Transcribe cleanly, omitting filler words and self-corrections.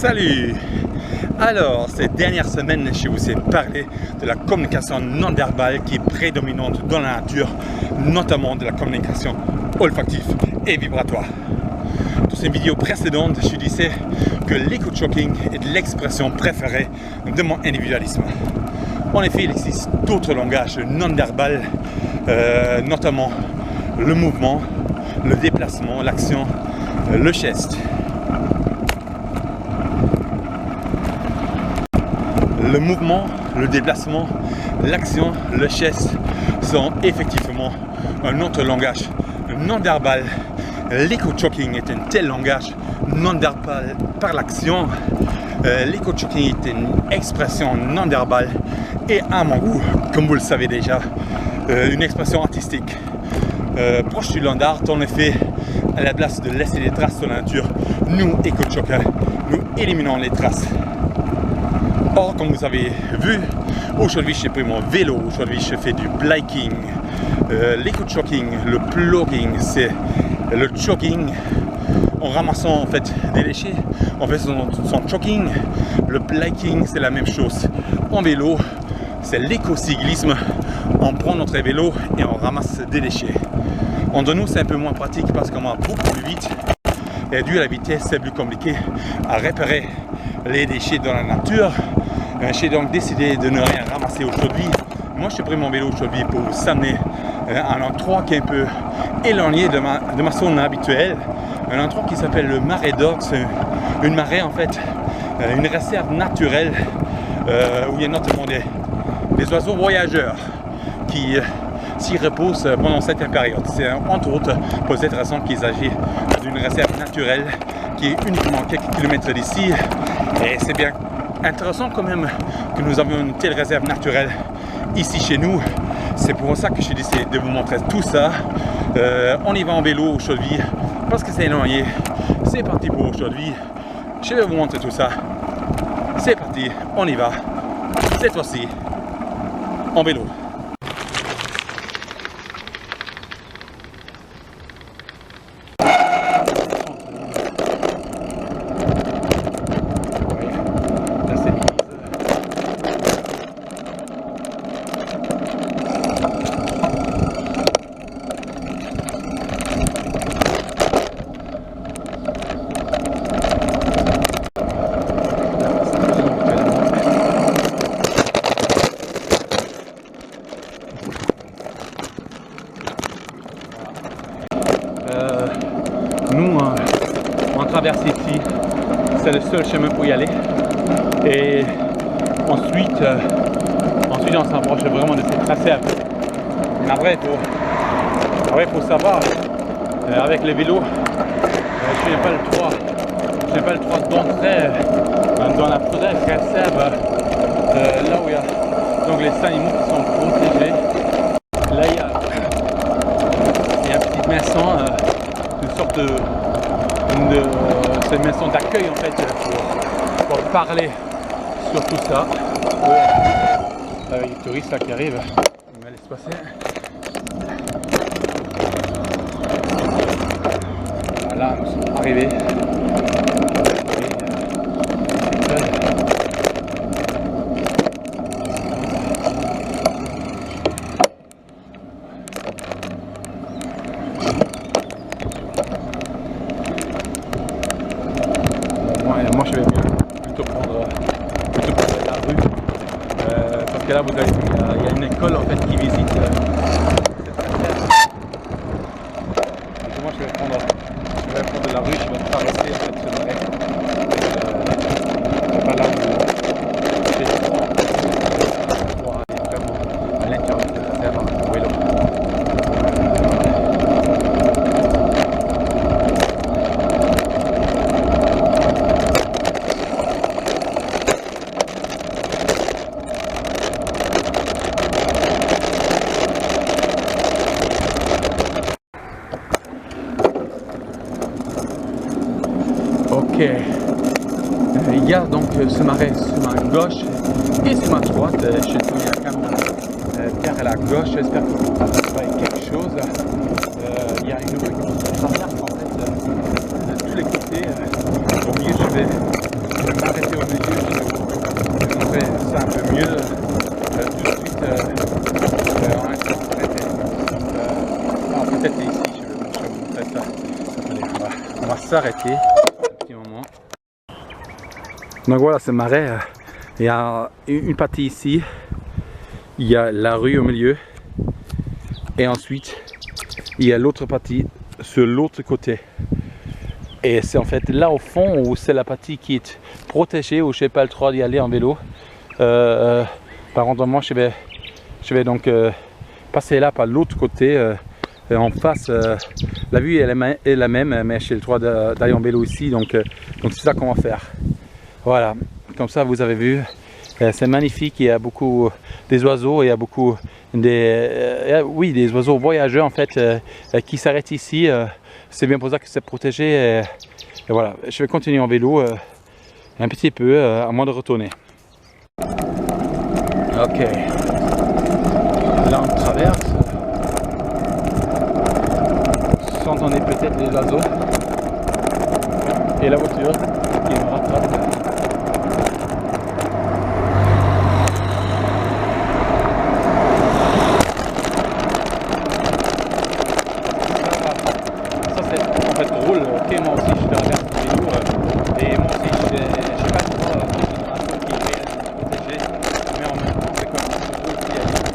Salut! Alors, ces dernières semaines, je vous ai parlé de la communication non verbale qui est prédominante dans la nature, notamment de la communication olfactive et vibratoire. Dans une vidéo précédente, je disais que l'éco-choking est l'expression préférée de mon individualisme. En effet, il existe d'autres langages non verbaux, notamment le mouvement, le déplacement, l'action, le geste. Le mouvement, le déplacement, l'action, le geste sont effectivement un autre langage non verbal. L'éco-choking est un tel langage non verbal par l'action. L'éco-choking est une expression non verbale et à mon goût, comme vous le savez déjà, une expression artistique. Proche du land art, en effet, à la place de laisser des traces sur la nature, nous, éco-chokers, nous éliminons les traces. Or, comme vous avez vu, aujourd'hui j'ai pris mon vélo, aujourd'hui je fais du biking. L'éco-choking, le plugging, c'est le choking en ramassant en fait des déchets, en fait son choking. Le biking, c'est la même chose. En vélo, c'est l'éco-cyclisme. On prend notre vélo et on ramasse des déchets. Entre nous, c'est un peu moins pratique parce qu'on va beaucoup plus vite. Et dû à la vitesse, c'est plus compliqué à repérer les déchets dans la nature. J'ai donc décidé de ne rien ramasser aujourd'hui. Moi, j'ai pris mon vélo aujourd'hui pour vous amener à un endroit qui est un peu éloigné de ma zone habituelle. Un endroit qui s'appelle le Marais d'Orx. Une marée, en fait, une réserve naturelle où il y a notamment des oiseaux voyageurs qui s'y reposent pendant cette période. C'est entre autres pour cette raison qu'il s'agit d'une réserve naturelle qui est uniquement quelques kilomètres d'ici. Et c'est bien intéressant quand même que nous avions une telle réserve naturelle ici chez nous. C'est pour ça que j'ai décidé de vous montrer tout ça. On y va en vélo aujourd'hui parce que c'est éloigné. C'est parti pour aujourd'hui. Je vais vous montrer tout ça. C'est parti, on y va. Cette fois-ci, en vélo. Nous, on traverse ici, c'est le seul chemin pour y aller. Et ensuite on s'approche vraiment de ces tracés. Mais après, il faut savoir, avec les vélos, je n'ai pas le droit d'entrer dans la forêt réserve, là où il y a donc les animaux qui sont protégés. Là, il y a une petite maison. Une sorte de c'est une maison d'accueil en fait pour parler sur tout ça. Avec les touristes là, qui arrivent, on va laisser passer. Voilà, nous sommes arrivés. Moi je vais plutôt prendre la rue parce que là vous avez il y a une école en fait qui visite cette réserve. Moi je vais prendre la rue, je vais traverser en fait ce marais. C'est pas là où j'ai le droit pour aller vraiment à l'intérieur de la réserve en vélo. Ok, il y a donc ce marais sur ma gauche et sur ma droite. Je vais tourner la caméra vers la gauche, j'espère que vous voyez quelque chose. Il y a une rue qui traverse en fait de tous les côtés. Au milieu, je vais s'arrêter un petit moment. Donc voilà, ce marais, il y a une partie ici, il y a la rue au milieu, et ensuite il y a l'autre partie sur l'autre côté. Et c'est en fait là au fond où c'est la partie qui est protégée, où je n'ai pas le droit d'y aller en vélo. Par contre, moi je vais donc passer là par l'autre côté, en face. La vue est la même, mais j'ai le droit d'aller en vélo ici, donc c'est ça qu'on va faire. Voilà, comme ça vous avez vu, c'est magnifique, il y a beaucoup des oiseaux, il y a beaucoup des oiseaux voyageurs en fait qui s'arrêtent ici. C'est bien pour ça que c'est protégé. Et voilà, je vais continuer en vélo un petit peu à moins de retourner. Ok, là on traverse. Vous entendez peut-être les oiseaux et la voiture qui me rattrape. Drôle, ok, moi aussi je te regarde tous les jours et moi aussi je sais pas trop génération qui est réellement protégée, mais en même temps c'est comme si il y a une